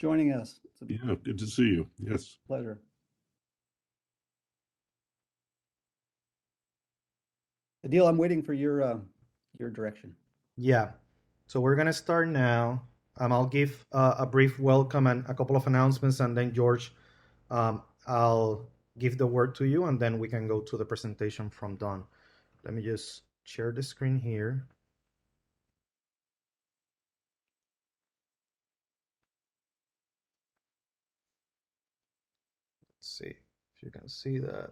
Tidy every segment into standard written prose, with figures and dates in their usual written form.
joining us. It's a Yeah, good to see you. Yes. pleasure. Adil, I'm waiting for your direction. Yeah. So we're gonna start now. I'll give a brief welcome and a couple of announcements, and then George, I'll give the word to you, and then we can go to the presentation from Don. Let me just share the screen here. Let's see if you can see that.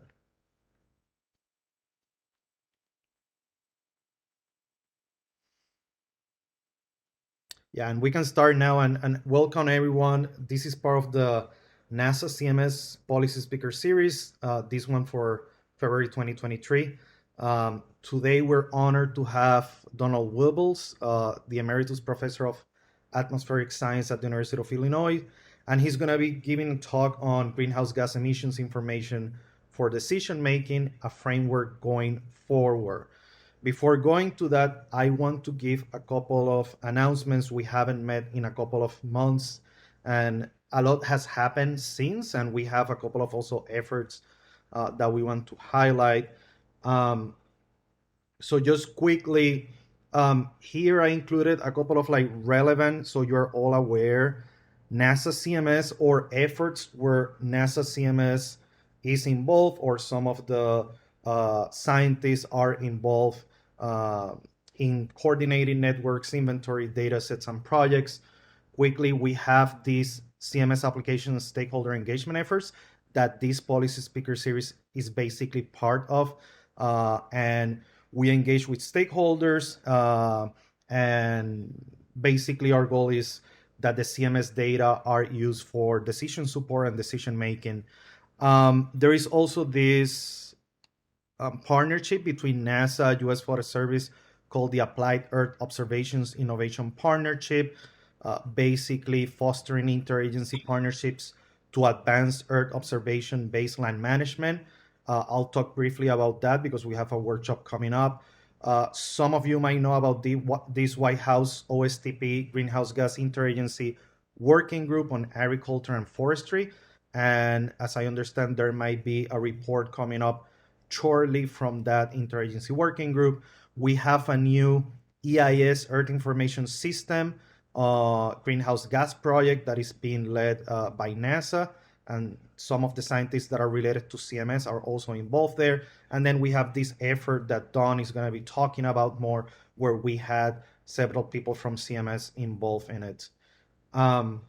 Yeah, and we can start now and welcome everyone. This is part of the NASA CMS Policy Speaker Series, this one for February 2023. Today, we're honored to have Donald Wibbles, the Emeritus Professor of Atmospheric Science at the University of Illinois, and he's going to be giving a talk on greenhouse gas emissions information for decision making, a framework going forward. Before going to that, I want to give a couple of announcements. We haven't met in a couple of months, and a lot has happened since, and we have a couple of also efforts that we want to highlight. Um, so just quickly, here I included a couple of like relevant, so you're all aware, NASA CMS or efforts where NASA CMS is involved or some of the scientists are involved uh, in coordinating networks, inventory, data sets, and projects. Quickly, we have these CMS application stakeholder engagement efforts that this policy speaker series is basically part of. And we engage with stakeholders, and basically our goal is that the CMS data are used for decision support and decision making. There is also this partnership between NASA, U.S. Forest Service, called the Applied Earth Observations Innovation Partnership, basically fostering interagency partnerships to advance Earth observation baseline management. I'll talk briefly about that because we have a workshop coming up. Some of you might know about this White House OSTP, Greenhouse Gas Interagency Working Group on Agriculture and Forestry. And as I understand, there might be a report coming up shortly from that interagency working group. We have a new EIS, Earth Information System, greenhouse gas project that is being led by NASA, and some of the scientists that are related to CMS are also involved there. And then we have this effort that Don is going to be talking about more, where we had several people from CMS involved in it. I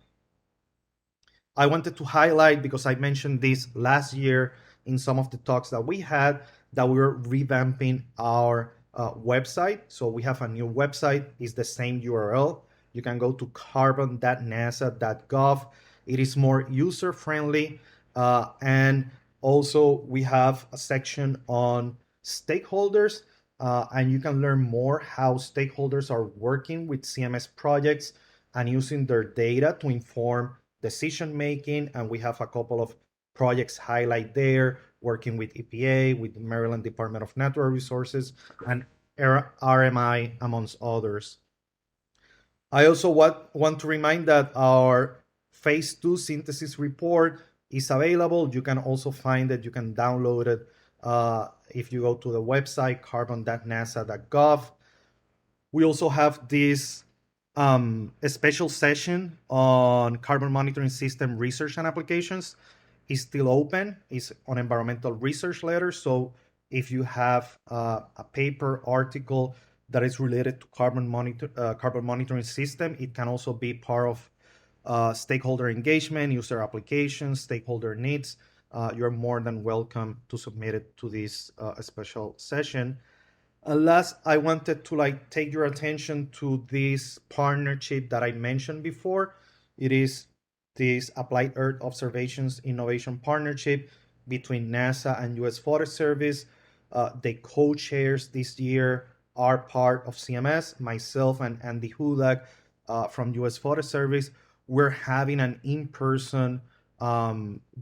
wanted to highlight, because I mentioned this last year in some of the talks that we had, that we were revamping our website. So we have a new website. It's the same URL. You can go to carbon.nasa.gov. It is more user friendly. And also we have a section on stakeholders, and you can learn more how stakeholders are working with CMS projects and using their data to inform decision making. And we have a couple of projects highlight there, working with EPA, with the Maryland Department of Natural Resources, and RMI, amongst others. I also want to remind that our phase 2 synthesis report is available. You can also find it, you can download it if you go to the website carbon.nasa.gov. We also have this a special session on carbon monitoring system research and applications. Is still open. It's on environmental research letters. So if you have a paper article that is related to carbon monitoring system, it can also be part of stakeholder engagement, user applications, stakeholder needs. You're more than welcome to submit it to this special session. Last, I wanted to take your attention to this partnership that I mentioned before. It is this Applied Earth Observations Innovation Partnership between NASA and U.S. Forest Service. The co-chairs this year are part of CMS, myself and Andy Hudak from U.S. Forest Service. We're having an in-person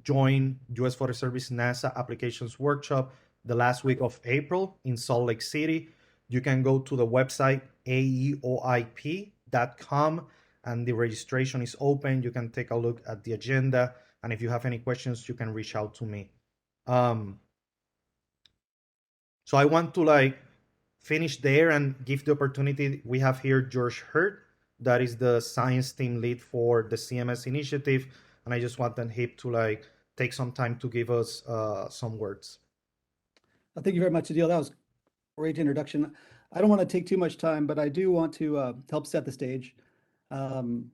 joint U.S. Forest Service NASA applications workshop the last week of April in Salt Lake City. You can go to the website aeoip.com and the registration is open. You can take a look at the agenda, and if you have any questions, you can reach out to me. Um, so I want to finish there and give the opportunity. We have here George Hurt, that is the science team lead for the CMS initiative, and I just want him to take some time to give us some words. Thank you very much, Adil. That was a great introduction. I don't want to take too much time, but I do want to help set the stage. Um,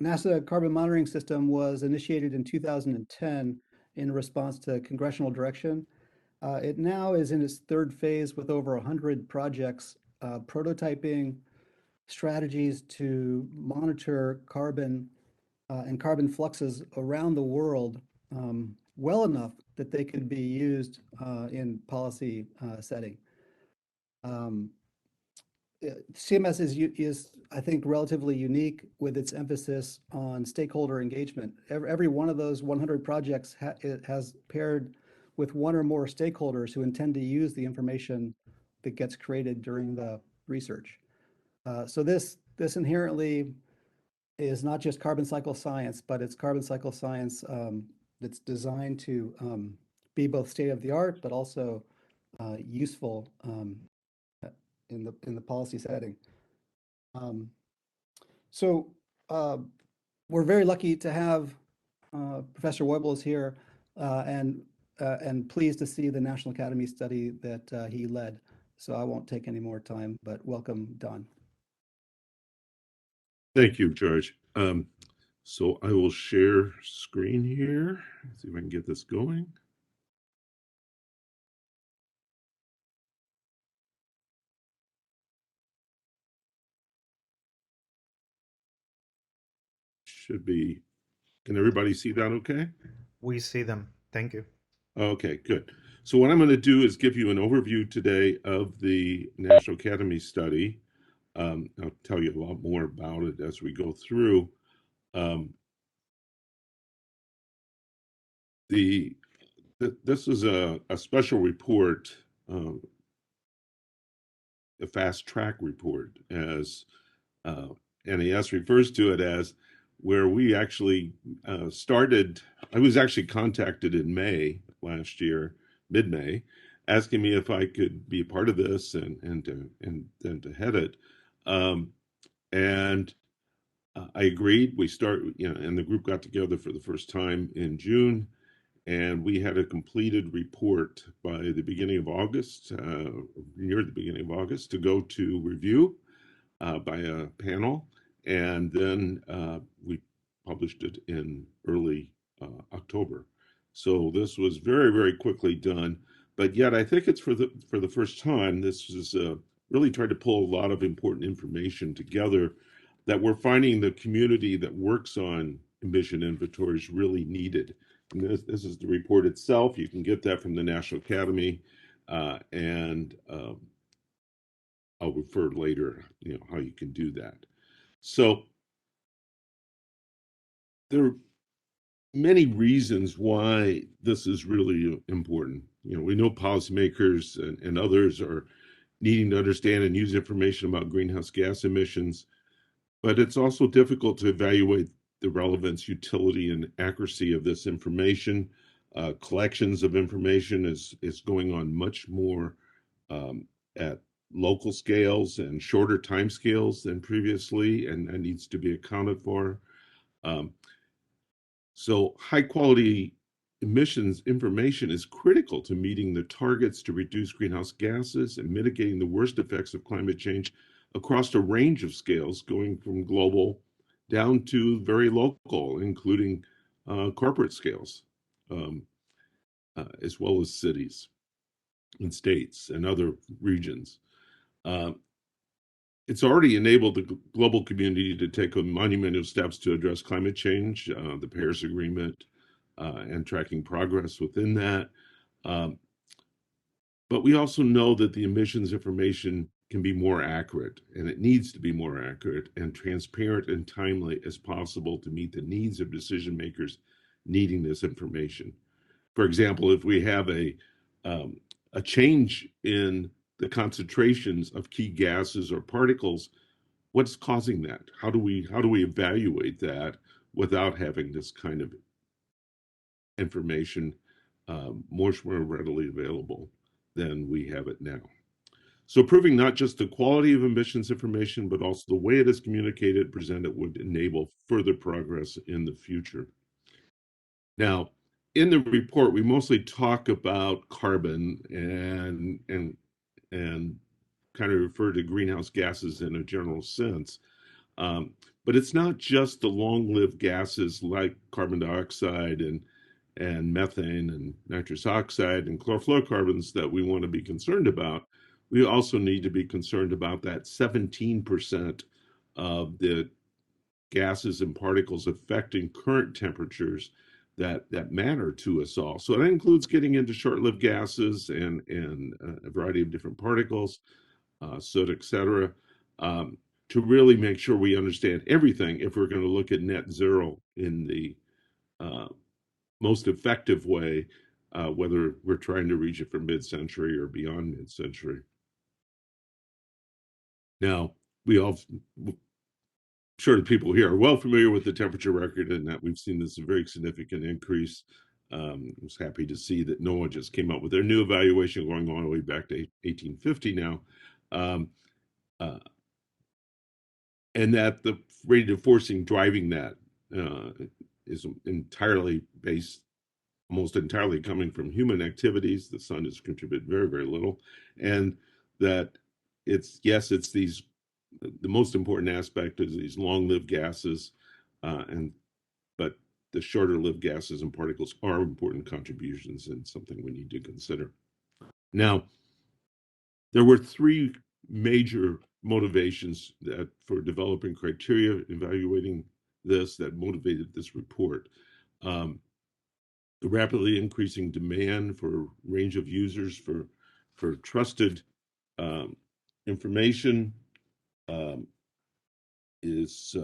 NASA Carbon Monitoring System was initiated in 2010 in response to congressional direction. It now is in its third phase with over 100 projects prototyping strategies to monitor carbon and carbon fluxes around the world well enough that they could be used in policy setting. CMS is, I think, relatively unique with its emphasis on stakeholder engagement. Every one of those 100 projects it has paired with one or more stakeholders who intend to use the information that gets created during the research. So this inherently is not just carbon cycle science, but it's carbon cycle science that's designed to be both state of the art, but also useful in the policy setting. So we're very lucky to have Professor Woibels here and pleased to see the National Academy study that he led. So I won't take any more time, but welcome, Don. Thank you, George. So I will share screen here. See if I can get this going. Should be. Can everybody see that okay? We see them. Thank you. Okay, good. So what I'm going to do is give you an overview today of the National Academy study. I'll tell you a lot more about it as we go through. This is a special report, a fast track report, as NAS refers to it as, where we actually started. I was actually contacted in May last year, mid-May, asking me if I could be a part of this and to head it. And I agreed. We and the group got together for the first time in June, and we had a completed report by the beginning of August, near the beginning of August, to go to review by a panel, and then we published it in early October. So this was very, very quickly done. But yet, I think it's for the first time. This is really tried to pull a lot of important information together that we're finding the community that works on emission inventories really needed. And this is the report itself. You can get that from the National Academy, and I'll refer later, how you can do that. So there are many reasons why this is really important. We know policymakers and others are needing to understand and use information about greenhouse gas emissions, but it's also difficult to evaluate the relevance, utility, and accuracy of this information. Collections of information is going on much more at local scales and shorter time scales than previously, and that needs to be accounted for. So high quality emissions information is critical to meeting the targets to reduce greenhouse gases and mitigating the worst effects of climate change across a range of scales, going from global down to very local, including corporate scales, as well as cities and states and other regions. It's already enabled the global community to take monumental steps to address climate change, the Paris Agreement, and tracking progress within that. But we also know that the emissions information can be more accurate, and it needs to be more accurate and transparent and timely as possible to meet the needs of decision makers needing this information. For example, if we have a change in the concentrations of key gases or particles, what's causing that? How do we evaluate that without having this kind of information much more readily available than we have it now? So proving not just the quality of emissions information, but also the way it is communicated, presented would enable further progress in the future. Now, in the report, we mostly talk about carbon and kind of refer to greenhouse gases in a general sense. But it's not just the long-lived gases like carbon dioxide and methane and nitrous oxide and chlorofluorocarbons that we want to be concerned about. We also need to be concerned about that 17% of the gases and particles affecting current temperatures that matter to us all. So that includes getting into short-lived gases and a variety of different particles, soot, et cetera, to really make sure we understand everything if we're going to look at net zero in the most effective way, whether we're trying to reach it from mid-century or beyond mid-century. Now, sure the people here are well familiar with the temperature record and that we've seen this very significant increase. I was happy to see that NOAA just came out with their new evaluation going all the way back to 1850 now. And that the rate of forcing driving that is entirely based, almost entirely coming from human activities. The sun has contributed very, very little. And that it's these, the most important aspect is these long-lived gases, but the shorter-lived gases and particles are important contributions and something we need to consider. Now, there were three major motivations for developing criteria evaluating this that motivated this report. The rapidly increasing demand for a range of users for trusted information is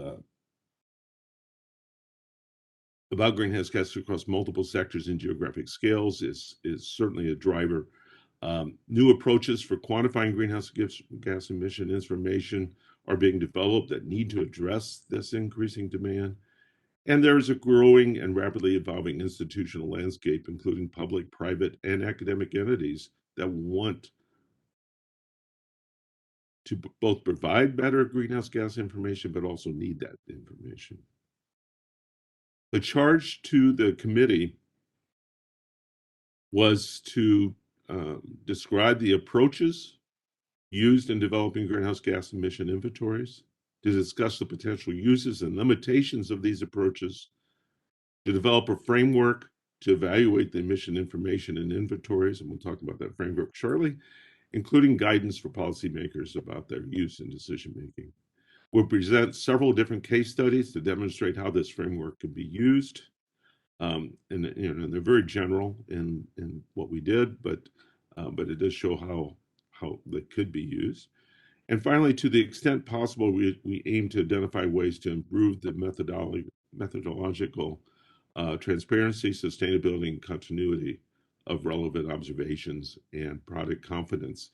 about greenhouse gases across multiple sectors and geographic scales is certainly a driver. New approaches for quantifying greenhouse gas emission information are being developed that need to address this increasing demand. And there's a growing and rapidly evolving institutional landscape, including public, private, and academic entities that want to both provide better greenhouse gas information, but also need that information. The charge to the committee was to describe the approaches used in developing greenhouse gas emission inventories, to discuss the potential uses and limitations of these approaches, to develop a framework to evaluate the emission information and inventories, and we'll talk about that framework shortly, including guidance for policymakers about their use in decision making. We'll present several different case studies to demonstrate how this framework can be used. And they're very general in what we did, but it does show how they could be used. And finally, to the extent possible, we aim to identify ways to improve the methodological transparency, sustainability, and continuity of relevant observations and product confidence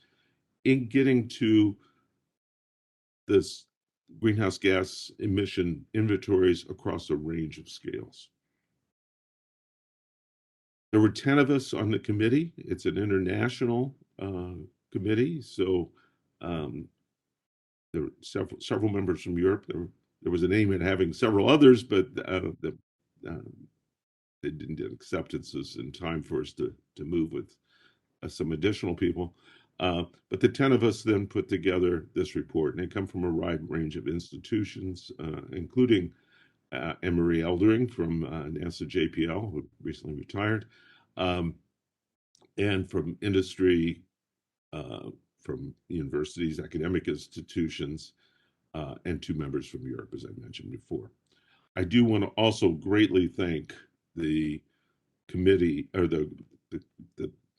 in getting to this greenhouse gas emission inventories across a range of scales. There were 10 of us on the committee. It's an international committee, so there were several members from Europe. There was an aim at having several others, but they didn't get acceptances in time for us to move with some additional people. But the 10 of us then put together this report, and they come from a wide range of institutions, including Anne-Marie Eldering from NASA JPL, who recently retired, and from industry, from universities, academic institutions, and 2 members from Europe, as I mentioned before. I do want to also greatly thank the committee, or the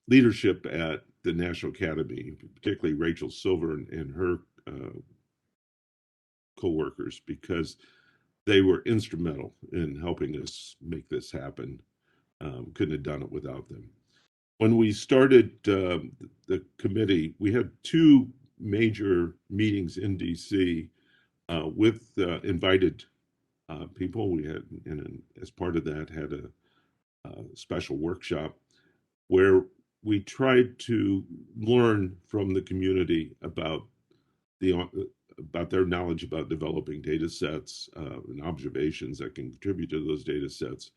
leadership at the National Academy, particularly Rachel Silver and her co-workers, because they were instrumental in helping us make this happen. Couldn't have done it without them. When we started the committee, we had 2 major meetings in DC with invited people. We had, and as part of that, had a special workshop where we tried to learn from the community about their knowledge about developing data sets and observations that can contribute to those data sets.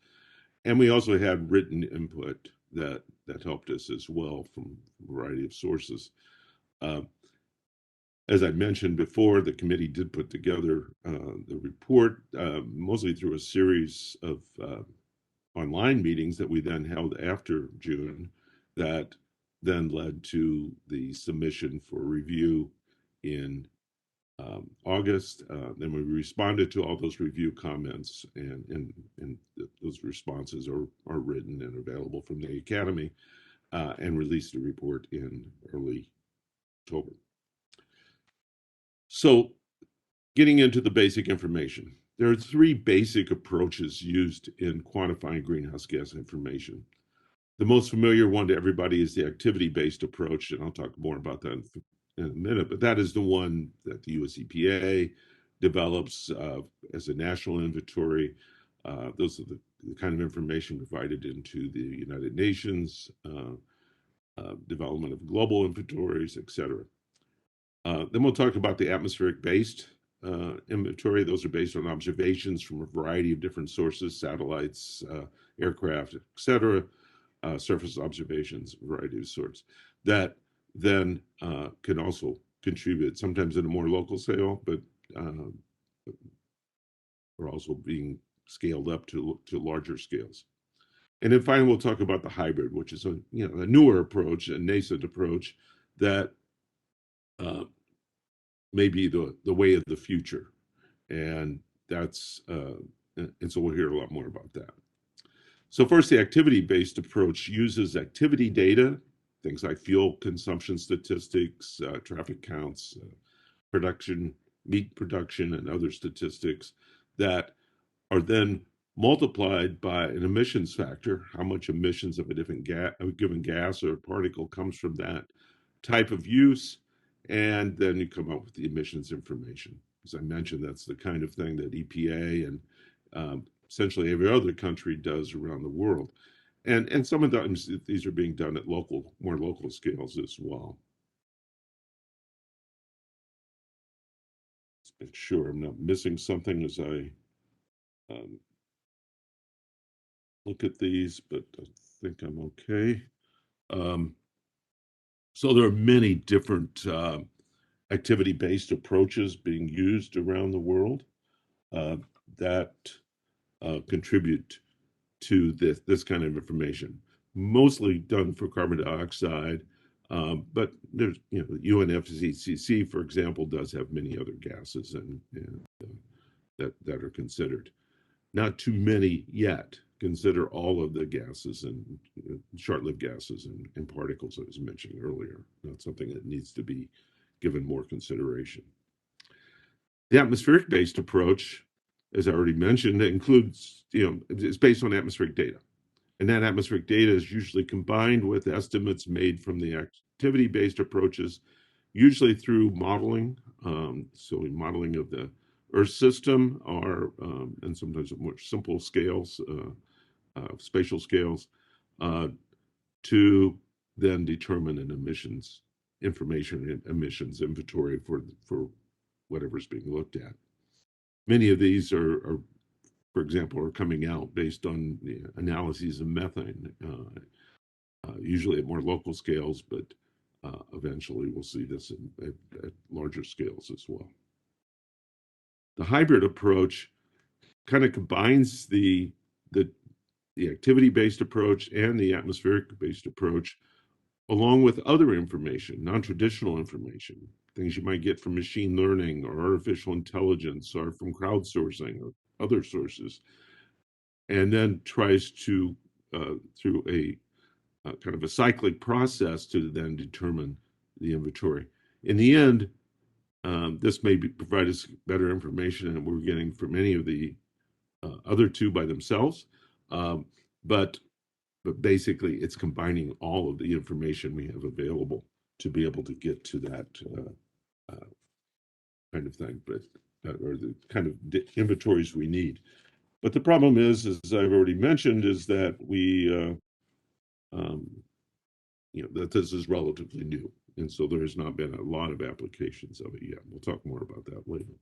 And we also had written input that helped us as well from a variety of sources. As I mentioned before, the committee did put together the report, mostly through a series of online meetings that we then held after June, that then led to the submission for review in August. Then we responded to all those review comments, and those responses are written and available from the Academy, and released a report in early October. So, getting into the basic information, there are three basic approaches used in quantifying greenhouse gas information. The most familiar one to everybody is the activity-based approach, and I'll talk more about that in a minute, but that is the one that the US EPA develops as a national inventory. Those are the kind of information provided into the United Nations, development of global inventories, et cetera. Then we'll talk about the atmospheric-based inventory. Those are based on observations from a variety of different sources, satellites, aircraft, et cetera, surface observations, a variety of sorts, that then can also contribute, sometimes in a more local scale, but are also being scaled up to larger scales. And then finally, we'll talk about the hybrid, which is a newer approach, a nascent approach that may be the way of the future. And that's and so we'll hear a lot more about that. So first, the activity-based approach uses activity data, things like fuel consumption statistics, traffic counts, production, meat production, and other statistics that are then multiplied by an emissions factor, how much emissions of a given gas or particle comes from that type of use, and then you come up with the emissions information. As I mentioned, that's the kind of thing that EPA and essentially every other country does around the world. And some of these are being done at more local scales as well. Let's make sure I'm not missing something as I look at these, but I think I'm okay. So there are many different activity-based approaches being used around the world that contribute to this kind of information, mostly done for carbon dioxide, but there's, UNFCCC, for example, does have many other gases and that are considered. Not too many yet consider all of the gases and short-lived gases and particles I was mentioning earlier. That's something that needs to be given more consideration. The atmospheric-based approach, as I already mentioned, includes, it's based on atmospheric data. And that atmospheric data is usually combined with estimates made from the activity-based approaches, usually through modeling, so modeling of the Earth system, or and sometimes at more simple scales, spatial scales, to then determine an emissions inventory for whatever's being looked at. Many of these are, for example, are coming out based on the analyses of methane, usually at more local scales, but eventually we'll see this at larger scales as well. The hybrid approach kind of combines the activity-based approach and the atmospheric-based approach, along with other information, non-traditional information, things you might get from machine learning or artificial intelligence or from crowdsourcing or other sources, and then tries to, through a kind of a cyclic process, to then determine the inventory. In the end, this may provide us better information than we're getting from any of the other two by themselves, but basically it's combining all of the information we have available to be able to get to that kind of thing. But or the kind of inventories we need. But the problem is, as I've already mentioned, is that that this is relatively new. And so there has not been a lot of applications of it yet. We'll talk more about that later.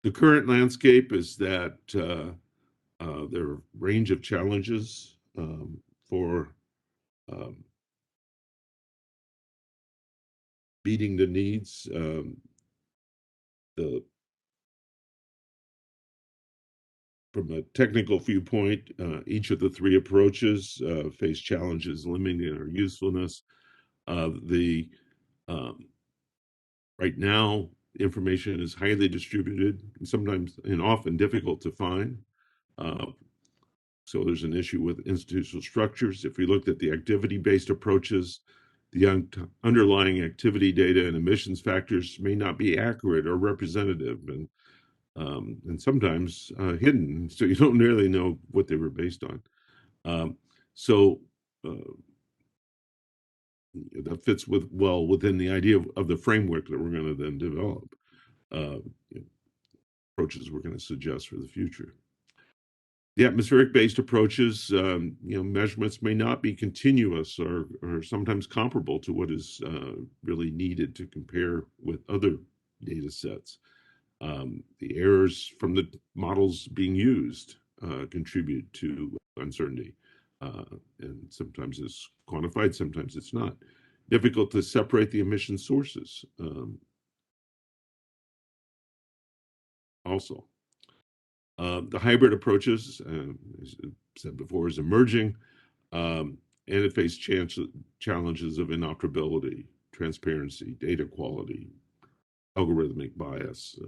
The current landscape is that there are a range of challenges for meeting the needs. From a technical viewpoint, each of the three approaches face challenges limiting their usefulness. Right now, information is highly distributed, and sometimes and often difficult to find. So there's an issue with institutional structures. If we looked at the activity-based approaches, the underlying activity data and emissions factors may not be accurate or representative, and sometimes hidden, so you don't really know what they were based on. That fits well within the idea of the framework that we're going to then develop, approaches we're going to suggest for the future. The atmospheric-based approaches, measurements may not be continuous or sometimes comparable to what is really needed to compare with other data sets. The errors from the models being used contribute to uncertainty, and sometimes it's quantified, sometimes it's not. Difficult to separate the emission sources also. The hybrid approaches, as I said before, is emerging, and it faces challenges of interoperability, transparency, data quality, algorithmic bias,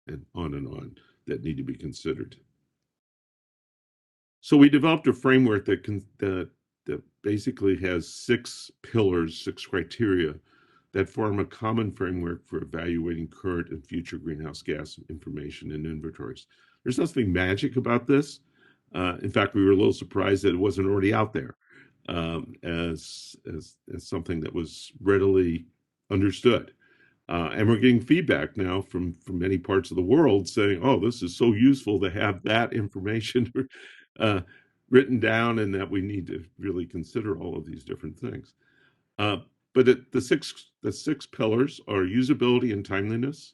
and on that need to be considered. So we developed a framework that basically has 6 pillars, 6 criteria that form a common framework for evaluating current and future greenhouse gas information and inventories. There's nothing magic about this. In fact, we were a little surprised that it wasn't already out there as something that was readily understood. And we're getting feedback now from many parts of the world saying, oh, this is so useful to have that information written down, and that we need to really consider all of these different things. But the six pillars are usability and timeliness,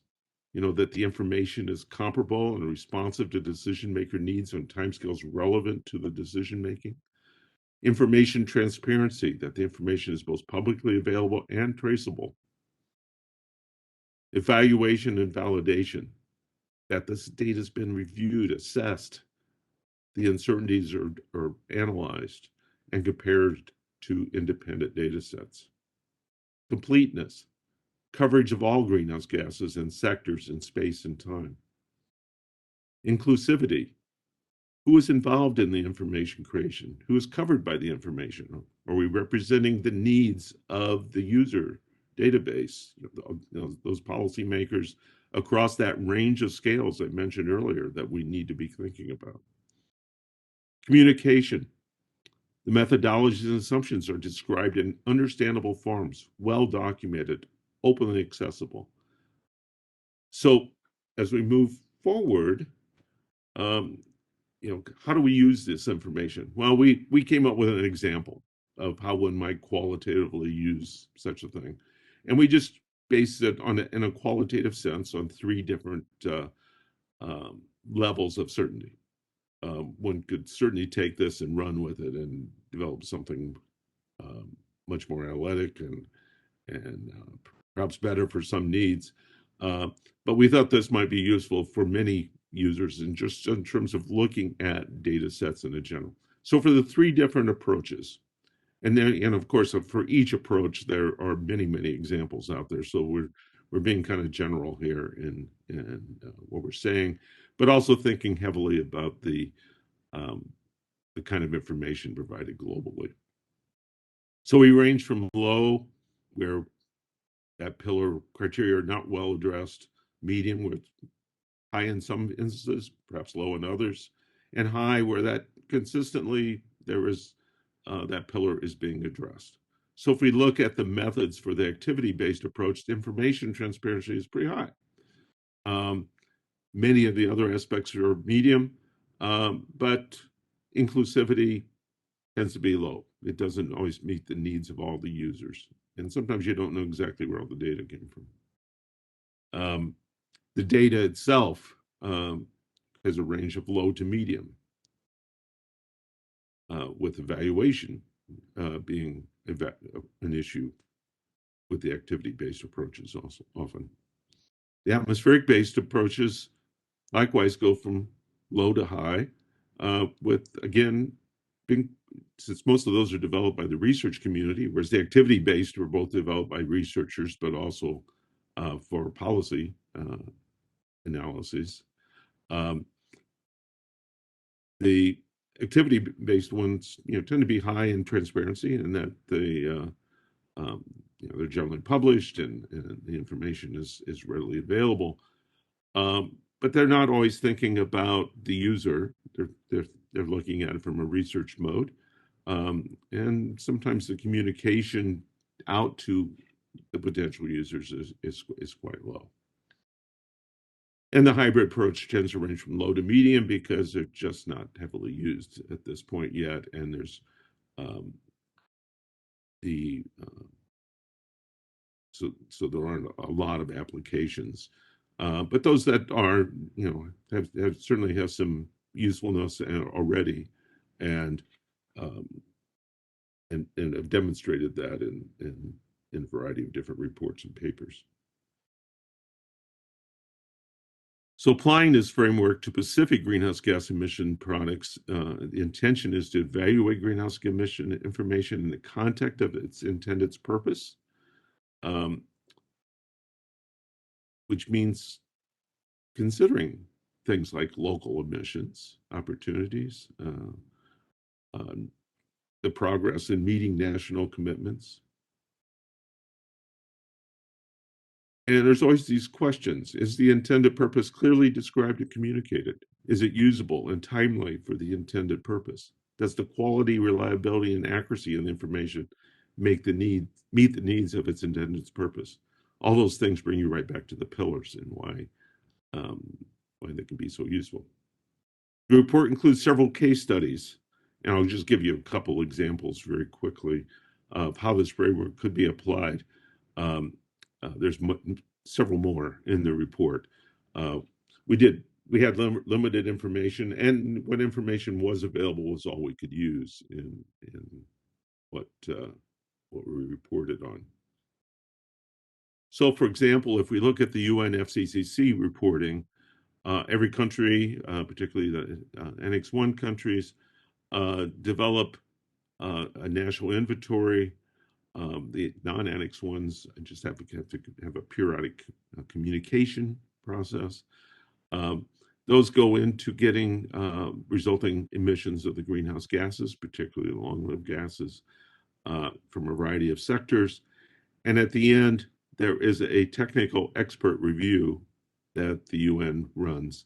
that the information is comparable and responsive to decision maker needs on timescales relevant to the decision making. Information transparency, that the information is both publicly available and traceable. Evaluation and validation, that this data has been reviewed, assessed, the uncertainties are analyzed and compared to independent data sets. Completeness, coverage of all greenhouse gases and sectors in space and time. Inclusivity, who is involved in the information creation? Who is covered by the information? Are we representing the needs of the user database, those policymakers across that range of scales I mentioned earlier that we need to be thinking about? Communication. The methodologies and assumptions are described in understandable forms, well documented, openly accessible. So as we move forward, how do we use this information? Well, we came up with an example of how one might qualitatively use such a thing. And we just based it in a qualitative sense on 3 different levels of certainty. One could certainly take this and run with it and develop something much more analytic and perhaps better for some needs. But we thought this might be useful for many users and just in terms of looking at data sets in general. So for the 3 different approaches, and of course for each approach there are many examples out there. So we're being kind of general here in what we're saying, but also thinking heavily about the kind of information provided globally. So we range from low, where that pillar criteria are not well addressed, medium, with high in some instances, perhaps low in others, and high where that consistently there is that pillar is being addressed. So if we look at the methods for the activity-based approach, the information transparency is pretty high. Many of the other aspects are medium, but inclusivity tends to be low. It doesn't always meet the needs of all the users. And sometimes you don't know exactly where all the data came from. The data itself has a range of low to medium, with evaluation being an issue with the activity-based approaches also often. The atmospheric-based approaches likewise go from low to high, with, again, since most of those are developed by the research community, whereas the activity-based were both developed by researchers, but also for policy analyses. The activity-based ones, tend to be high in transparency, and that they're generally published and the information is readily available. But they're not always thinking about the user. They're looking at it from a research mode, and sometimes the communication out to the potential users is quite low. And the hybrid approach tends to range from low to medium because they're just not heavily used at this point yet, and there's so there aren't a lot of applications. But those that are, have certainly have some usefulness already, and have demonstrated that in a variety of different reports and papers. So applying this framework to specific greenhouse gas emission products, the intention is to evaluate greenhouse gas emission information in the context of its intended purpose, which means considering things like local emissions opportunities, the progress in meeting national commitments. And there's always these questions. Is the intended purpose clearly described and communicated? Is it usable and timely for the intended purpose? Does the quality, reliability, and accuracy of the information meet the needs of its intended purpose? All those things bring you right back to the pillars and why they can be so useful. The report includes several case studies, and I'll just give you a couple examples very quickly of how this framework could be applied. There's several more in the report. We had limited information, and what information was available was all we could use in what we reported on. So, for example, if we look at the UN FCCC reporting, every country, particularly the Annex 1 countries, develop a national inventory. The non-Annex ones just have to have a periodic communication process. Those go into getting resulting emissions of the greenhouse gases, particularly long-lived gases, from a variety of sectors. And at the end, there is a technical expert review that the UN runs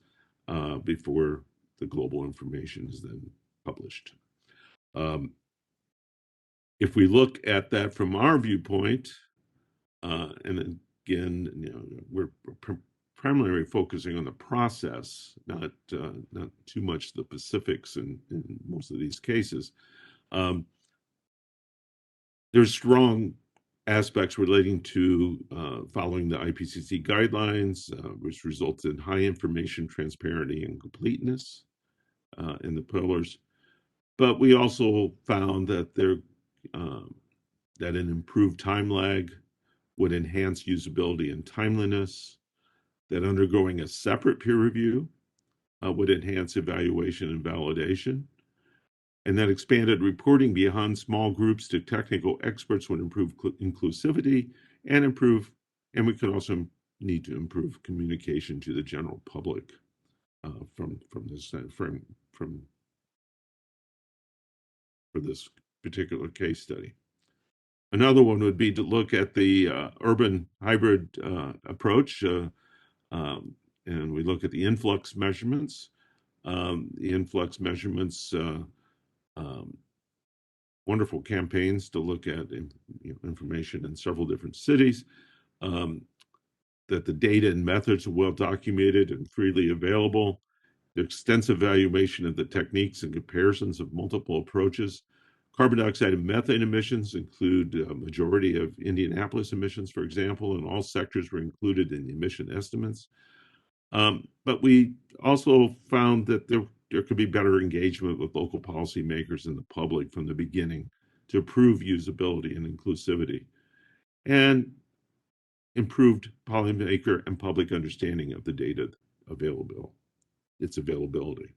before the global information is then published. If we look at that from our viewpoint, and again, we're primarily focusing on the process, not too much the specifics in most of these cases. There's strong aspects relating to following the IPCC guidelines, which results in high information transparency and completeness in the pillars. But we also found that that an improved time lag would enhance usability and timeliness, that undergoing a separate peer review would enhance evaluation and validation, and that expanded reporting beyond small groups to technical experts would improve inclusivity and we could also need to improve communication to the general public from for this particular case study. Another one would be to look at the urban hybrid approach, and we look at the influx measurements. The influx measurements wonderful campaigns to look at information in several different cities, that the data and methods are well documented and freely available, the extensive evaluation of the techniques and comparisons of multiple approaches. Carbon dioxide and methane emissions include a majority of Indianapolis emissions, for example, and all sectors were included in the emission estimates. But we also found that there could be better engagement with local policymakers and the public from the beginning to improve usability and inclusivity, and improved policymaker and public understanding of the data available, its availability.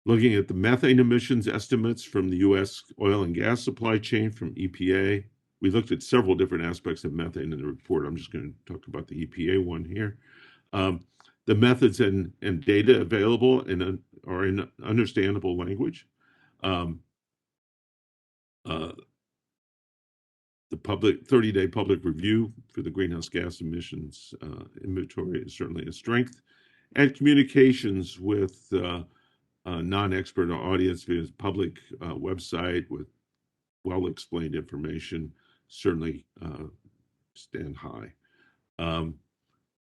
Looking at the methane emissions estimates from the U.S. oil and gas supply chain from EPA, we looked at several different aspects of methane in the report. I'm just going to talk about the EPA one here. The methods and data available are in understandable language. The 30-day public review for the greenhouse gas emissions inventory is certainly a strength, and communications with non-expert audience via public website with well-explained information certainly stand high.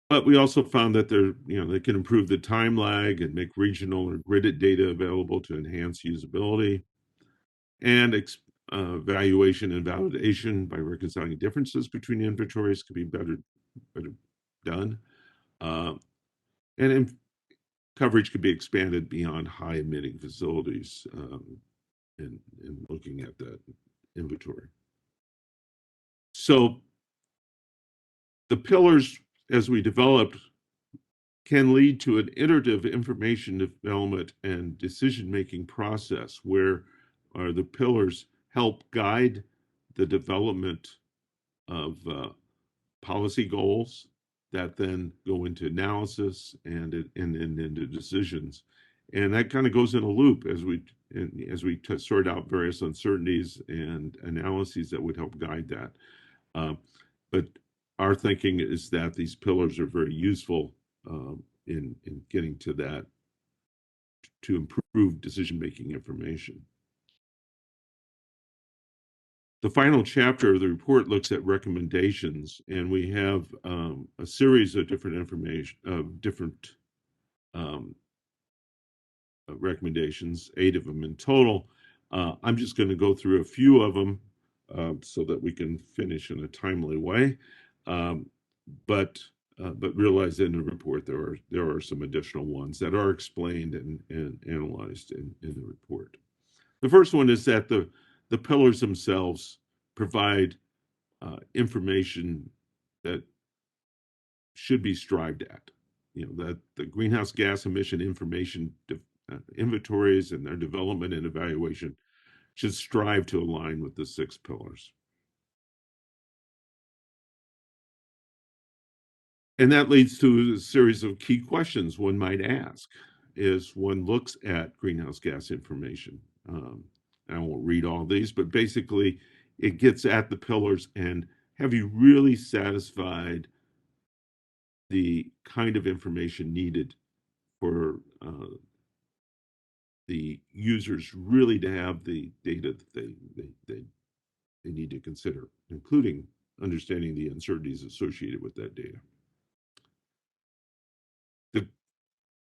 But we also found that they can improve the time lag and make regional or gridded data available to enhance usability, and evaluation and validation by reconciling differences between inventories could be better done. And coverage could be expanded beyond high emitting facilities in looking at that inventory. So the pillars, as we developed, can lead to an iterative information development and decision-making process where the pillars help guide the development of policy goals that then go into analysis and into decisions. And that kind of goes in a loop as we sort out various uncertainties and analyses that would help guide that. But our thinking is that these pillars are very useful in getting to that, to improve decision-making information. The final chapter of the report looks at recommendations, and we have a series of different recommendations, 8 of them in total. I'm just going to go through a few of them so that we can finish in a timely way. But realize in the report there are some additional ones that are explained and analyzed in the report. The first one is that the pillars themselves provide information that should be strived at. That the greenhouse gas emission information inventories and their development and evaluation should strive to align with the 6 pillars. And that leads to a series of key questions one might ask as one looks at greenhouse gas information. I won't read all these, but basically it gets at the pillars and have you really satisfied the kind of information needed for the users really to have the data that they need to consider, including understanding the uncertainties associated with that data.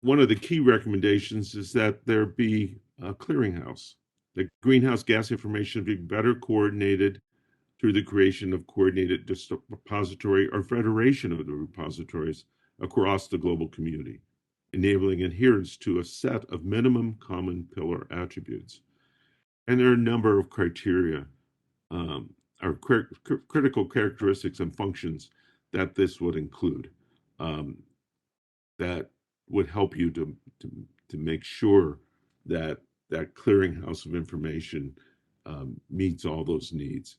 One of the key recommendations is that there be a clearinghouse. The greenhouse gas information be better coordinated through the creation of coordinated repository or federation of the repositories across the global community, enabling adherence to a set of minimum common pillar attributes. And there are a number of criteria or critical characteristics and functions that this would include that would help you to make sure that that clearinghouse of information meets all those needs.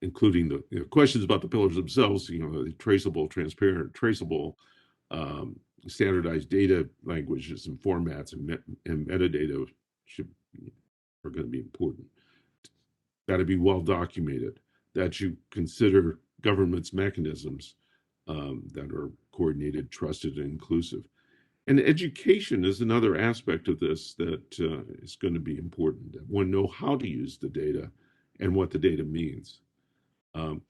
Including the questions about the pillars themselves, the traceable, transparent, traceable, standardized data languages and formats and metadata are going to be important. Got to be well documented, that you consider government's mechanisms that are coordinated, trusted, and inclusive. And education is another aspect of this that is going to be important. That one know how to use the data and what the data means. Um,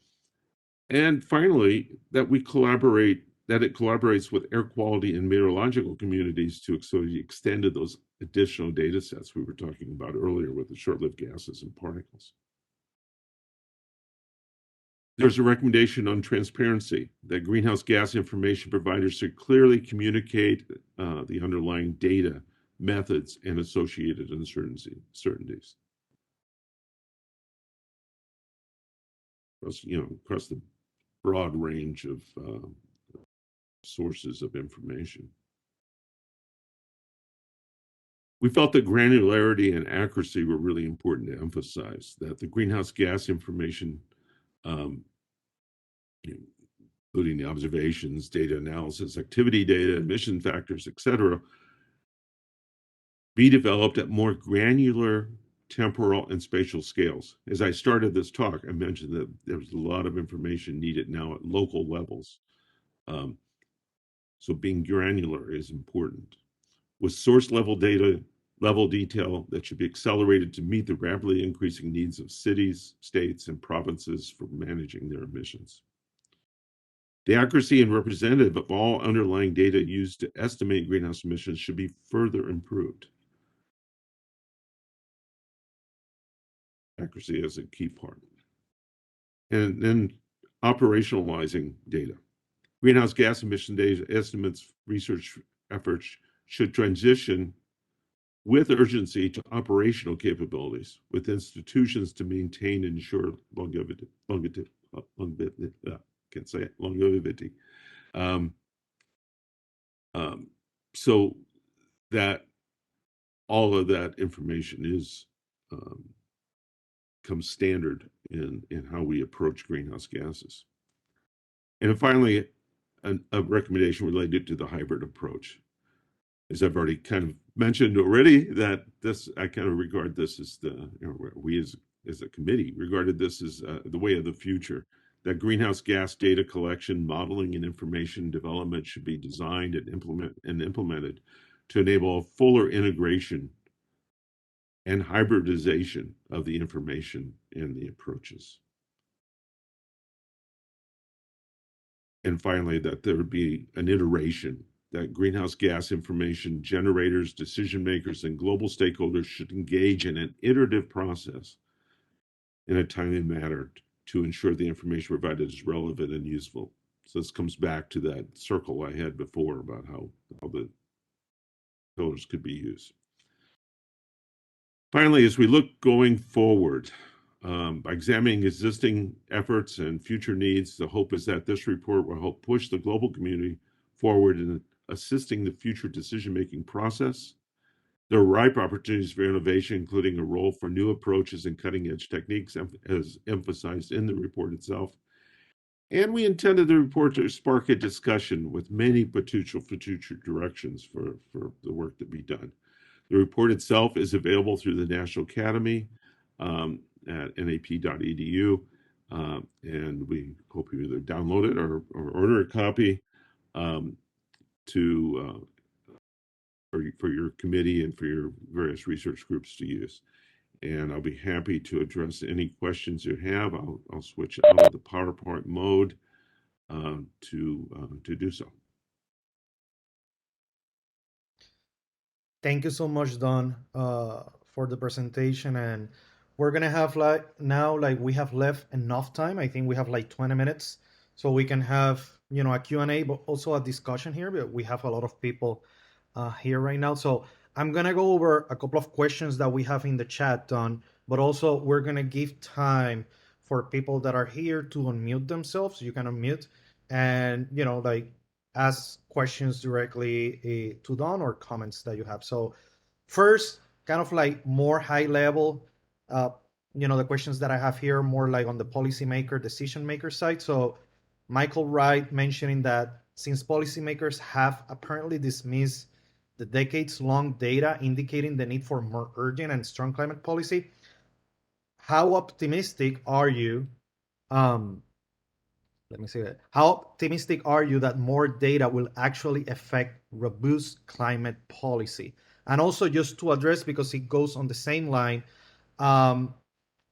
and finally, that we collaborate, that it collaborates with air quality and meteorological communities to extend those additional data sets we were talking about earlier with the short-lived gases and particles. There's a recommendation on transparency that greenhouse gas information providers should clearly communicate the underlying data, methods, and associated uncertainties. Across the broad range of sources of information. We felt that granularity and accuracy were really important to emphasize, that the greenhouse gas information, including the observations, data analysis, activity data, emission factors, etc., be developed at more granular temporal and spatial scales. As I started this talk, I mentioned that there's a lot of information needed now at local levels. So being granular is important. With source level data, level detail that should be accelerated to meet the rapidly increasing needs of cities, states, and provinces for managing their emissions. The accuracy and representative of all underlying data used to estimate greenhouse emissions should be further improved. Accuracy is a key part. And then operationalizing data. Greenhouse gas emission data estimates research efforts should transition with urgency to operational capabilities with institutions to maintain and ensure longevity. Can't say it, longevity. So that all of that information is comes standard in how we approach greenhouse gases. And finally, a recommendation related to the hybrid approach. As I've already kind of mentioned already, that I kind of regard this as we as a committee regarded this as the way of the future. That greenhouse gas data collection, modeling, and information development should be designed and implemented to enable a fuller integration and hybridization of the information and the approaches. And finally, that there would be an iteration that greenhouse gas information generators, decision makers, and global stakeholders should engage in an iterative process in a timely manner to ensure the information provided is relevant and useful. So this comes back to that circle I had before about how the pillars could be used. Finally, as we look going forward, by examining existing efforts and future needs, the hope is that this report will help push the global community forward in assisting the future decision-making process. There are ripe opportunities for innovation, including a role for new approaches and cutting-edge techniques, as emphasized in the report itself. And we intended the report to spark a discussion with many potential future directions for the work to be done. The report itself is available through the National Academy at nap.edu, and we hope you either download it or order a copy for your committee and for your various research groups to use. And I'll be happy to address any questions you have. I'll switch out of the PowerPoint mode to do so. Thank you so much, Don, for the presentation. And we're gonna have we have left enough time. I think we have like 20 minutes, so we can have a Q&A, but also a discussion here. But we have a lot of people here right now, so I'm gonna go over a couple of questions that we have in the chat, Don. But also we're gonna give time for people that are here to unmute themselves. You can unmute and ask questions directly to Don or comments that you have. So first, kind of like more high level, the questions that I have here, more like on the policymaker, decision maker side. So Michael Wright mentioning that since policymakers have apparently dismissed the decades-long data indicating the need for more urgent and strong climate policy, how optimistic are you let me see that. How optimistic are you that more data will actually affect robust climate policy? And also, just to address, because it goes on the same line, um,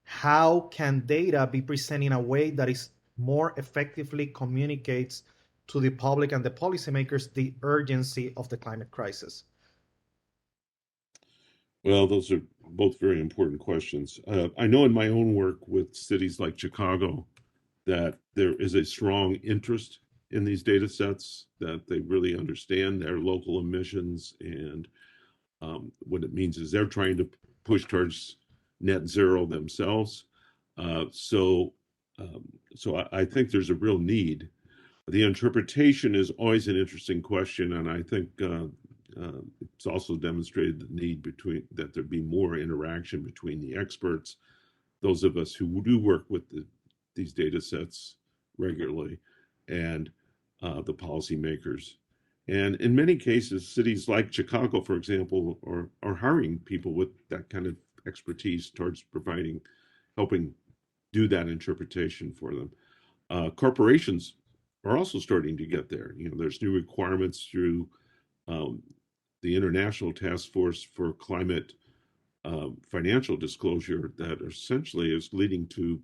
how can data be presented in a way that is more effectively communicates to the public and the policymakers the urgency of the climate crisis? Well, those are both very important questions. I know in my own work with cities like Chicago that there is a strong interest in these data sets, that they really understand their local emissions. And what it means is they're trying to push towards net zero themselves. Uh, so, um, so I think there's a real need. The interpretation is always an interesting question, and I think it's also demonstrated the need between that there be more interaction between the experts, those of us who do work with these data sets regularly, and the policymakers. And in many cases, cities like Chicago, for example, are hiring people with that kind of expertise towards providing, helping do that interpretation for them. Corporations are also starting to get there. You know, there's new requirements through um, the International Task Force for Climate financial disclosure that essentially is leading to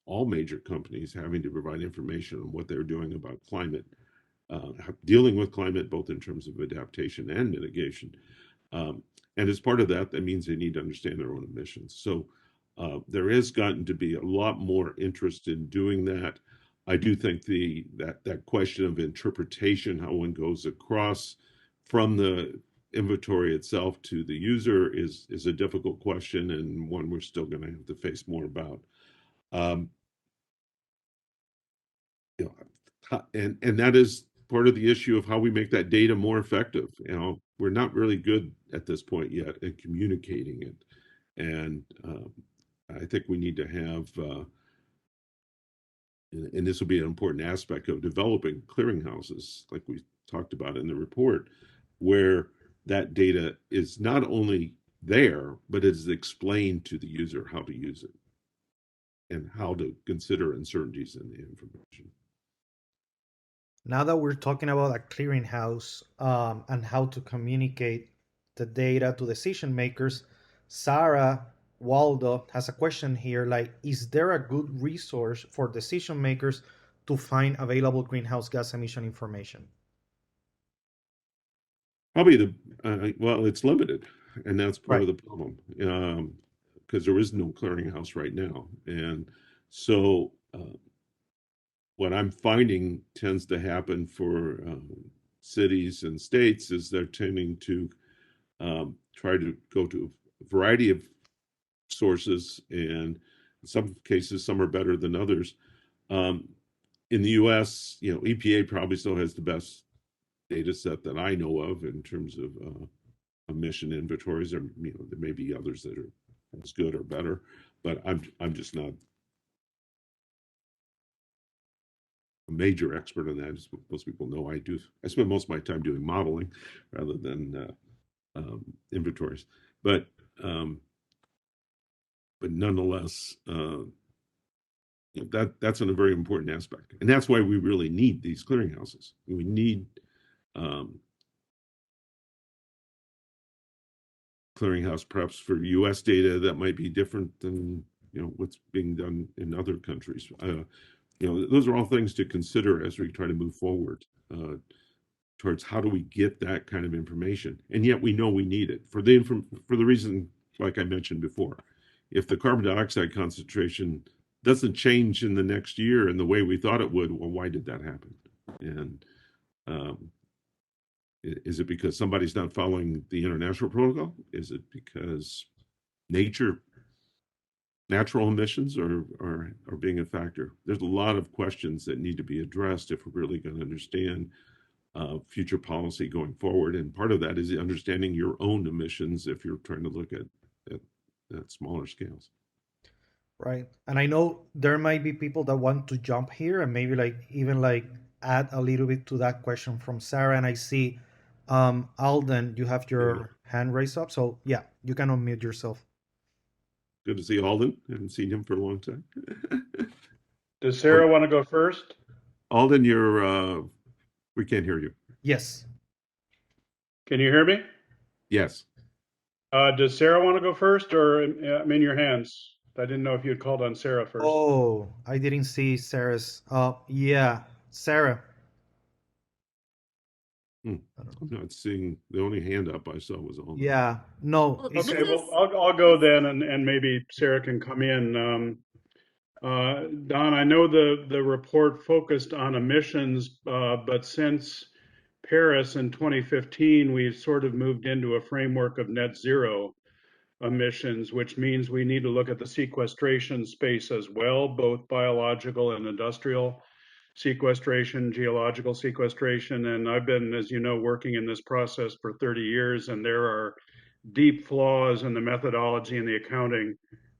all major companies having to provide information on what they're doing about climate, dealing with climate, both in terms of adaptation and mitigation. Um, and as part of that, that means they need to understand their own emissions. So there has gotten to be a lot more interest in doing that. I do think that question of interpretation, how one goes across from the inventory itself to the user, is a difficult question, and one we're still going to have to face more about. Um, you know, and that is part of the issue of how we make that data more effective. You know, we're not really good at this point yet at communicating it, and I think we need to have, and this will be an important aspect of developing clearinghouses, like we talked about in the report, where that data is not only there, but it is explained to the user how to use it and how to consider uncertainties in the information. Now that we're talking about a clearinghouse and how to communicate the data to decision makers, Sarah Waldo has a question here like, is there a good resource for decision makers to find available greenhouse gas emission information? Probably well, it's limited, and that's part Right. of the problem, because there is no clearinghouse right now. And so what I'm finding tends to happen for cities and states is they're tending to try to go to a variety of sources, and in some cases, some are better than others. Um, in the US, you know, EPA probably still has the best data set that I know of in terms of emission inventories. Or, you know, there may be others that are as good or better, but I'm just not a major expert on that. As most people know, I spend most of my time doing modeling rather than inventories. But um, but nonetheless, that's a very important aspect, and that's why we really need these clearinghouses. We need um, clearinghouse perhaps for U.S. data that might be different than, you know, what's being done in other countries. You know, those are all things to consider as we try to move forward towards how do we get that kind of information, and yet we know we need it for the reason like I mentioned before. If the carbon dioxide concentration doesn't change in the next year in the way we thought it would, well, why did that happen? And um, is it because somebody's not following the international protocol? Is it because nature, natural emissions are being a factor? There's a lot of questions that need to be addressed if we're really going to understand future policy going forward. And part of that is understanding your own emissions if you're trying to look at smaller scales. Right. And I know there might be people that want to jump here and maybe like even like add a little bit to that question from Sarah. And I see Alden, you have Yeah. your hand raised up. So yeah, you can unmute yourself. Good to see Alden. I haven't seen him for a long time. Does Sarah want to go first? Alden, we can't hear you. Yes. Can you hear me? Yes. Does Sarah want to go first, or I'm in your hands? I didn't know if you had called on Sarah first. Oh, I didn't see Sarah's. Yeah, Sarah. I'm not seeing, the only hand up I saw was Alden. Yeah, no. Well, it's- Okay, well, I'll go then, and maybe Sarah can come in. Don, I know the report focused on emissions, but since Paris in 2015, we've sort of moved into a framework of net zero emissions, which means we need to look at the sequestration space as well, both biological and industrial sequestration, geological sequestration. And I've been, as you know, working in this process for 30 years, and there are deep flaws in the methodology and the accounting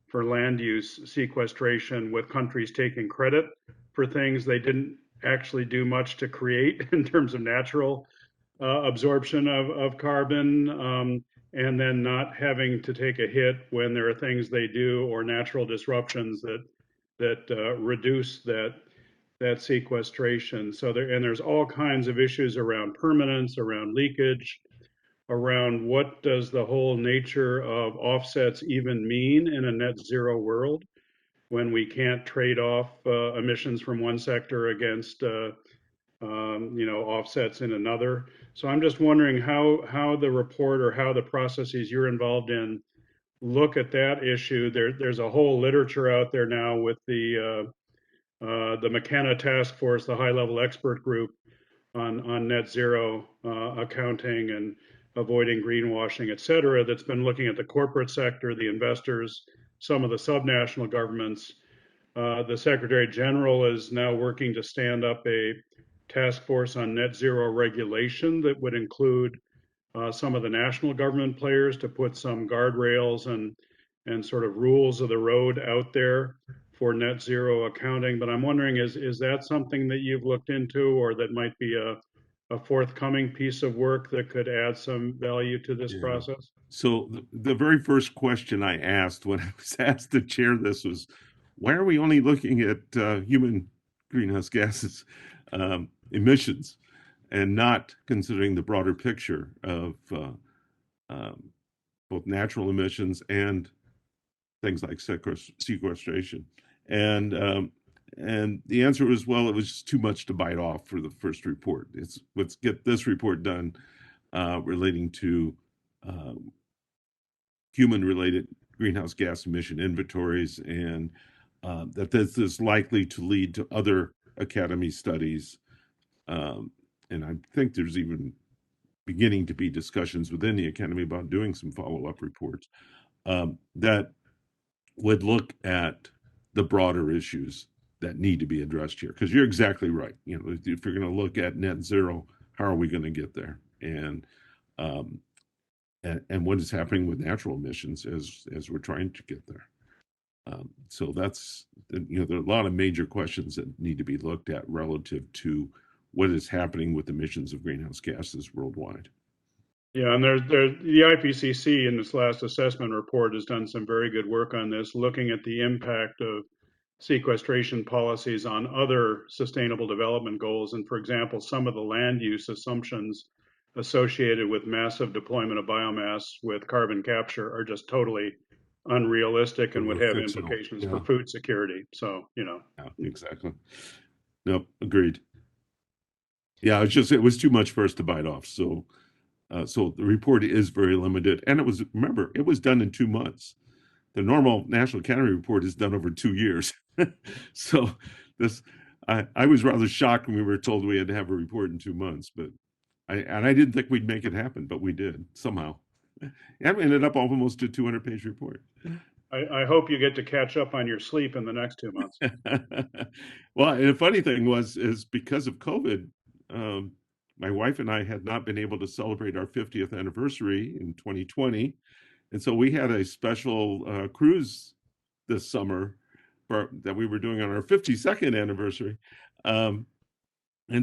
for land use sequestration, with countries taking credit for things they didn't actually do much to create in terms of natural absorption of carbon, and then not having to take a hit when there are things they do or natural disruptions that reduce that sequestration. So there's all kinds of issues around permanence, around leakage, around what does the whole nature of offsets even mean in a net zero world when we can't trade off emissions from one sector against offsets in another. So I'm just wondering how the report or how the processes you're involved in look at that issue. There's a whole literature out there now with the McKenna Task Force, the high-level expert group on net zero accounting and avoiding greenwashing, et cetera, that's been looking at the corporate sector, the investors, some of the subnational governments. The Secretary General is now working to stand up a task force on net zero regulation that would include some of the national government players to put some guardrails and sort of rules of the road out there for net zero accounting. But I'm wondering, is that something that you've looked into, or that might be a forthcoming piece of work that could add some value to this process? So the very first question I asked when I was asked to chair this was, why are we only looking at human greenhouse gases emissions and not considering the broader picture of both natural emissions and things like sequestration? And the answer was, well, it was just too much to bite off for the first report. Let's get this report done relating to human-related greenhouse gas emission inventories, and that this is likely to lead to other Academy studies. And I think there's even beginning to be discussions within the Academy about doing some follow-up reports that would look at the broader issues that need to be addressed here. Because you're exactly right. If you're going to look at net zero, how are we going to get there? And what is happening with natural emissions as we're trying to get there. So that's, there are a lot of major questions that need to be looked at relative to what is happening with emissions of greenhouse gases worldwide. Yeah, and there's the IPCC in this last assessment report has done some very good work on this, looking at the impact of sequestration policies on other sustainable development goals. And for example, some of the land use assumptions associated with massive deployment of biomass with carbon capture are just totally unrealistic and would have implications for food security. So, Yeah, exactly. Nope, agreed. Yeah, it was too much for us to bite off. So the report is very limited. And it was done in 2 months. The normal National Academy report is done over 2 years. So I was rather shocked when we were told we had to have a report in 2 months, but I didn't think we'd make it happen, but we did somehow. And we ended up almost a 200-page report. I hope you get to catch up on your sleep in the next 2 months. Well, and the funny thing is because of COVID, my wife and I had not been able to celebrate our 50th anniversary in 2020. And so we had a special cruise this summer that we were doing on our 52nd anniversary. And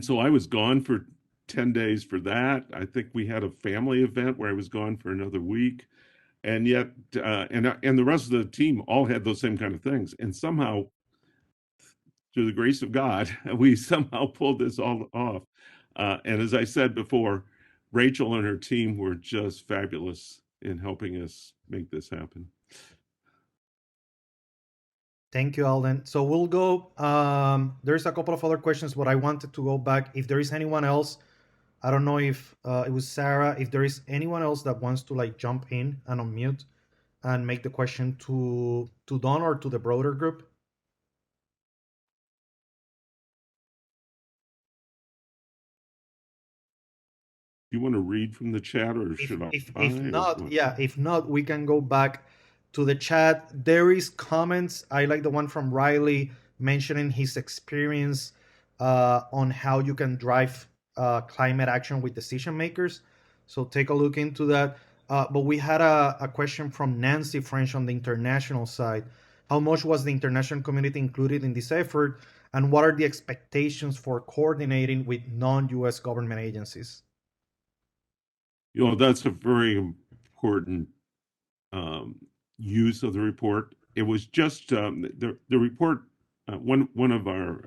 so I was gone for 10 days for that. I think we had a family event where I was gone for another week. And yet, and the rest of the team all had those same kind of things. And somehow, through the grace of God, we somehow pulled this all off. And as I said before, Rachel and her team were just fabulous in helping us make this happen. Thank you, Alden. So we'll go. There's a couple of other questions, but I wanted to go back. If there is anyone else, I don't know if it was Sarah. If there is anyone else that wants to like jump in and unmute and make the question to Don or to the broader group. You want to read from the chat, or should I? If not, yeah, if not, we can go back to the chat. There is comments. I like the one from Riley mentioning his experience on how you can drive climate action with decision makers. So take a look into that. But we had a question from Nancy French on the international side. How much was the international community included in this effort? And what are the expectations for coordinating with non-US government agencies? You know, that's a very important use of the report. It was just the report. One of our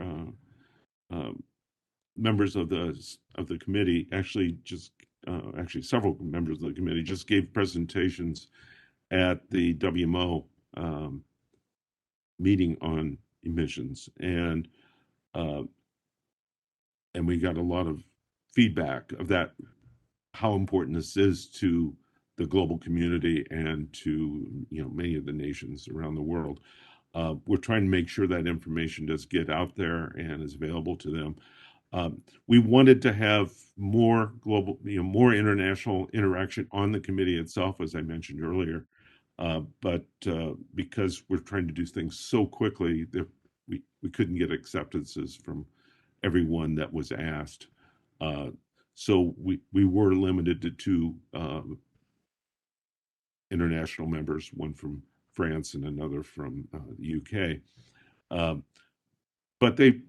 members of the committee actually several members of the committee just gave presentations at the WMO meeting on emissions, and we got a lot of feedback of that, how important this is to the global community and to many of the nations around the world. We're trying to make sure that information does get out there and is available to them. We wanted to have more global, more international interaction on the committee itself, as I mentioned earlier. But because we're trying to do things so quickly, that we couldn't get acceptances from everyone that was asked. So we were limited to two international members, one from France and another from the UK. But they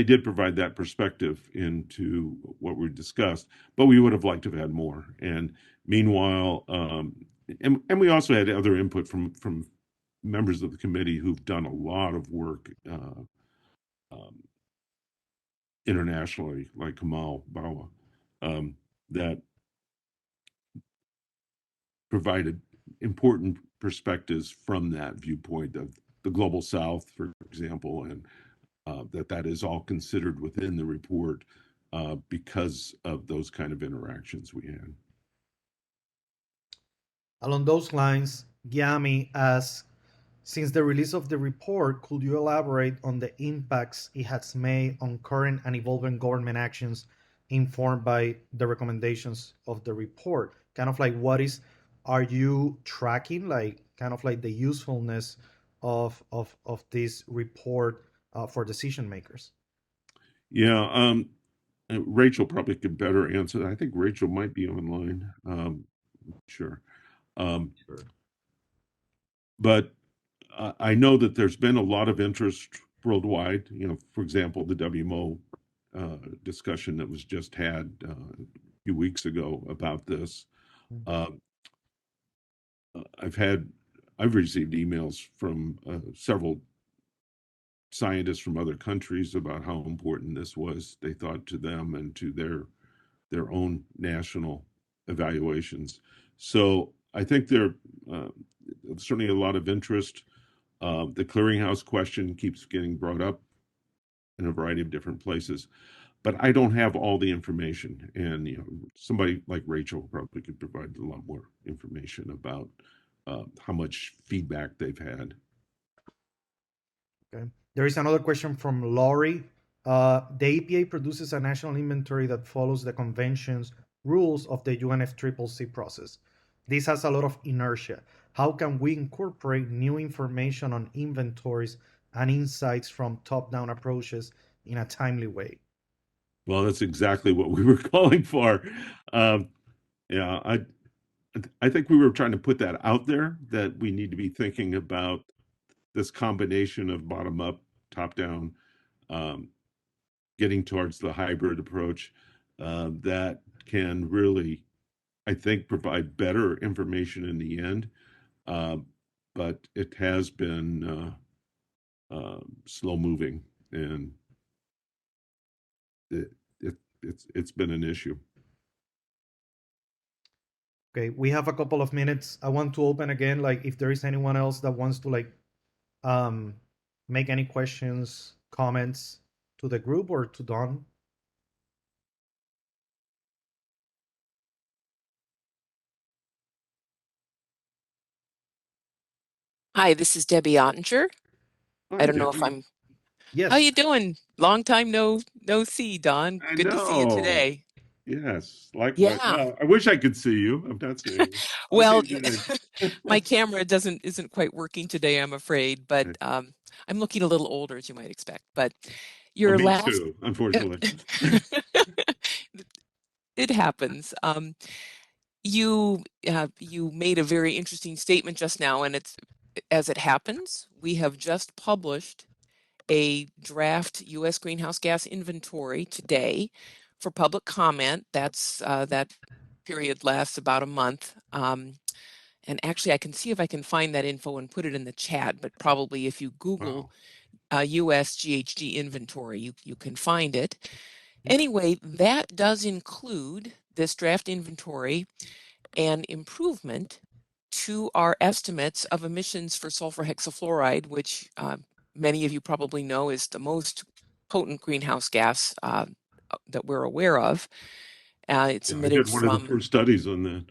did provide that perspective into what we discussed. But we would have liked to have had more. And meanwhile, and we also had other input from members of the committee who've done a lot of work internationally, like Kamal Bawa, that provided important perspectives from that viewpoint of the global South, for example, and that is all considered within the report because of those kind of interactions we had. Along those lines, Giami asks, since the release of the report, could you elaborate on the impacts it has made on current and evolving government actions informed by the recommendations of the report? Kind of like are you tracking like kind of like the usefulness of this report for decision makers? Yeah, Rachel probably could better answer that. I think Rachel might be online. Sure. Sure. But I know that there's been a lot of interest worldwide. For example, the WMO discussion that was just had a few weeks ago about this. I've received emails from several scientists from other countries about how important this was, they thought, to them and to their own national evaluations. So I think there's certainly a lot of interest. The clearinghouse question keeps getting brought up in a variety of different places, but I don't have all the information. And somebody like Rachel probably could provide a lot more information about how much feedback they've had. Okay. There is another question from Laurie. The EPA produces a national inventory that follows the convention's rules of the UNFCCC process. This has a lot of inertia. How can we incorporate new information on inventories and insights from top-down approaches in a timely way? Well, that's exactly what we were calling for. Yeah, I think we were trying to put that out there, that we need to be thinking about this combination of bottom up, top down, getting towards the hybrid approach that can really, I think, provide better information in the end. But it has been slow moving. and it's been an issue. Okay, we have a couple of minutes. I want to open again, like if there is anyone else that wants to um, make any questions, comments to the group or to Don. Hi, this is Debbie Ottinger. Hi, I don't know if Debbie. how you Yes. doing? Long time no see, Don. I Good to see you know. today. Yes, likewise. Yeah. Well, I wish I could see you. I'm not seeing you. Well, Okay, good. my camera isn't quite working today, I'm afraid, but I'm looking a little older, as you might expect. But Well, your me last too, unfortunately. it happens. You made a very interesting statement just now, and it's as it happens, we have just published a draft U.S. greenhouse gas inventory today for public comment. That period lasts about a month. And actually, I can see if I can find that info and put it in the chat, but probably if you Google Wow. US GHG inventory, you can find it. Anyway, that does include this draft inventory and improvement to our estimates of emissions for sulfur hexafluoride, which many of you probably know is the most potent greenhouse gas that we're aware of. It's Yeah, I emitted did one of the from, first studies on that.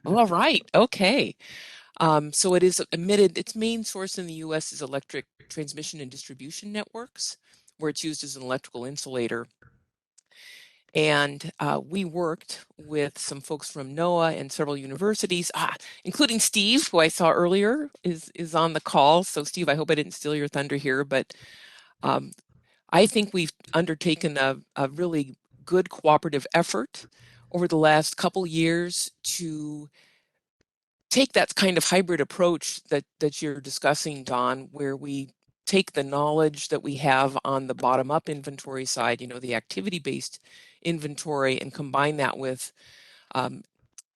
all right, okay. So it is emitted, its main source in the US is electric transmission and distribution networks, where it's used as an electrical insulator. And we worked with some folks from NOAA and several universities, including Steve, who I saw earlier is on the call. So Steve, I hope I didn't steal your thunder here, but I think we've undertaken a really good cooperative effort over the last couple years to take that kind of hybrid approach that you're discussing, Don, where we take the knowledge that we have on the bottom-up inventory side, the activity-based inventory, and combine that with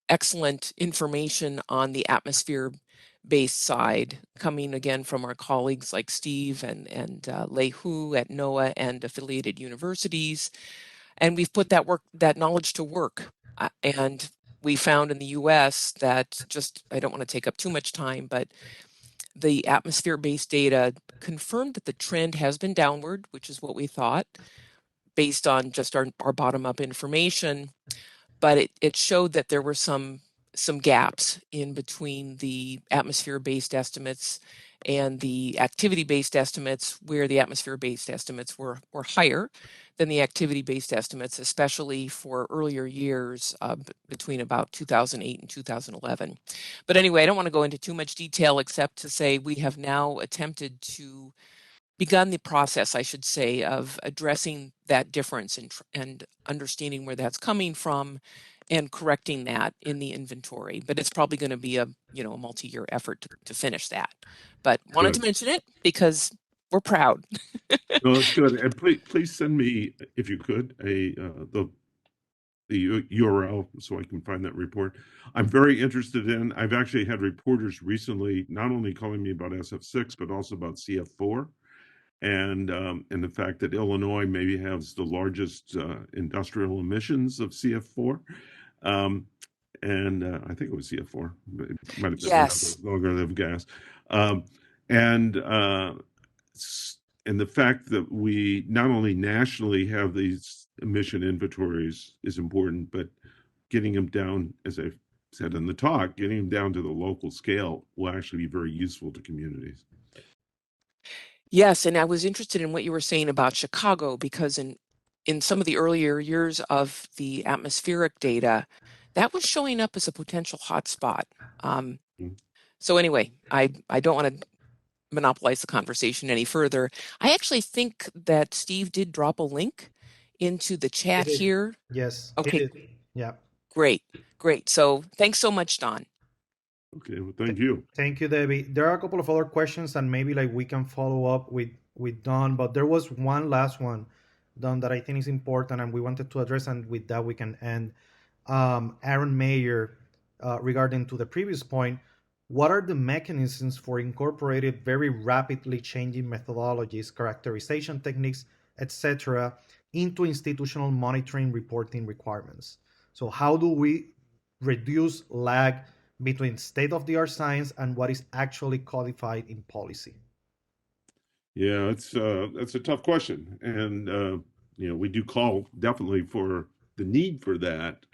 excellent information on the atmosphere-based side, coming again from our colleagues like Steve and Lei Hu at NOAA and affiliated universities. And we've put that knowledge to work. And we found in the US that I don't want to take up too much time, but the atmosphere-based data confirmed that the trend has been downward, which is what we thought, based on just our bottom-up information. But it showed that there were some gaps in between the atmosphere-based estimates and the activity-based estimates, where the atmosphere-based estimates were higher than the activity-based estimates, especially for earlier years between about 2008 and 2011. But anyway, I don't want to go into too much detail except to say we have now attempted to begun the process, I should say, of addressing that difference and understanding where that's coming from and correcting that in the inventory. But it's probably going to be a multi-year effort to finish that. But wanted to Good. mention it because we're proud. No, that's good. And please send me, if you could, the URL so I can find that report. I'm very interested in. I've actually had reporters recently not only calling me about SF6 but also about CF4, and the fact that Illinois maybe has the largest industrial emissions of CF4. And I think it was CF4. It might have been Yes. longer lived gas. And the fact that we not only nationally have these emission inventories is important, but getting them down, as I said in the talk, getting them down to the local scale will actually be very useful to communities. Yes, and I was interested in what you were saying about Chicago, because in some of the earlier years of the atmospheric data, that was showing up as a potential hotspot. So anyway, I don't want to monopolize the conversation any further. I actually think that Steve did drop a link into the chat here. Yes, he Okay, did. Yeah. great. So thanks so much, Don. Okay, well, thank you. Thank you, Debbie. There are a couple of other questions, and maybe we can follow up with Don. But there was one last one, Don, that I think is important, and we wanted to address, and with that we can end. Aaron Mayer, regarding to the previous point, what are the mechanisms for incorporating very rapidly changing methodologies, characterization techniques, etc., into institutional monitoring reporting requirements? So how do we reduce lag between state-of-the-art science and what is actually codified in policy? Yeah, that's a tough question, and we do call definitely for the need for that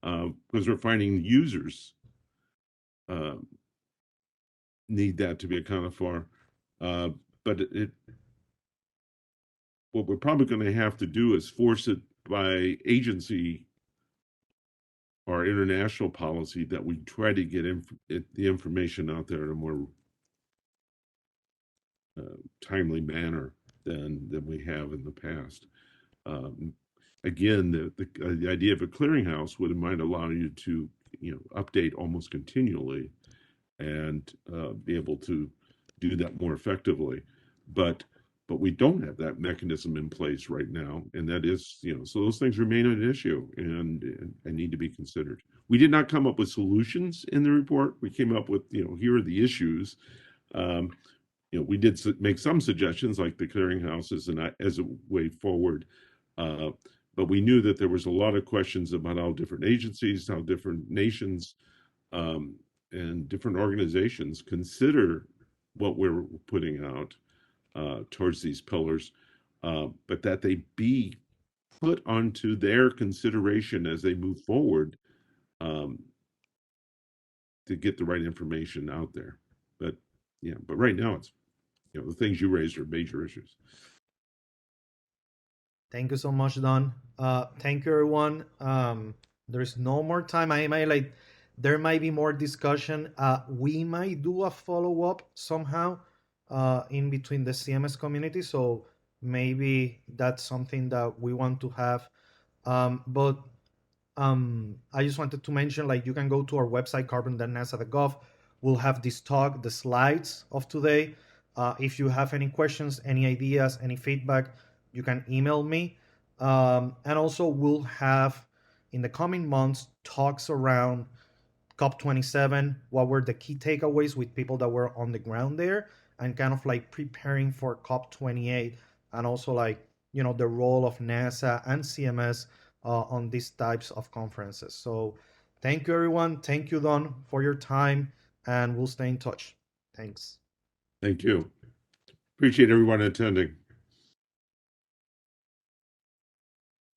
because we're finding users uh, need that to be accounted for. But what we're probably going to have to do is force it by agency or international policy that we try to get the information out there in a more timely manner than we have in the past. Again, the idea of a clearinghouse might allow you to update almost continually and be able to do that more effectively. But we don't have that mechanism in place right now, and that is, so those things remain an issue and need to be considered. We did not come up with solutions in the report. We came up with, here are the issues. We did make some suggestions, like the clearinghouses, and as a way forward. But we knew that there was a lot of questions about how different agencies, how different nations, and different organizations consider what we're putting out towards these pillars, but that they be put onto their consideration as they move forward to get the right information out there. But right now it's the things you raised are major issues. Thank you so much, Don. Thank you, everyone. There's no more time. There might be more discussion. We might do a follow-up somehow in between the CMS community. So maybe that's something that we want to have. But I just wanted to mention, you can go to our website, carbon.nasa.gov. We'll have this talk, the slides of today. If you have any questions, any ideas, any feedback, you can email me. And also we'll have in the coming months talks around COP27, what were the key takeaways with people that were on the ground there, and kind of preparing for COP28, and also the role of NASA and CMS on these types of conferences. So thank you, everyone. Thank you, Don, for your time, and we'll stay in touch. Thanks. Thank you. Appreciate everyone attending.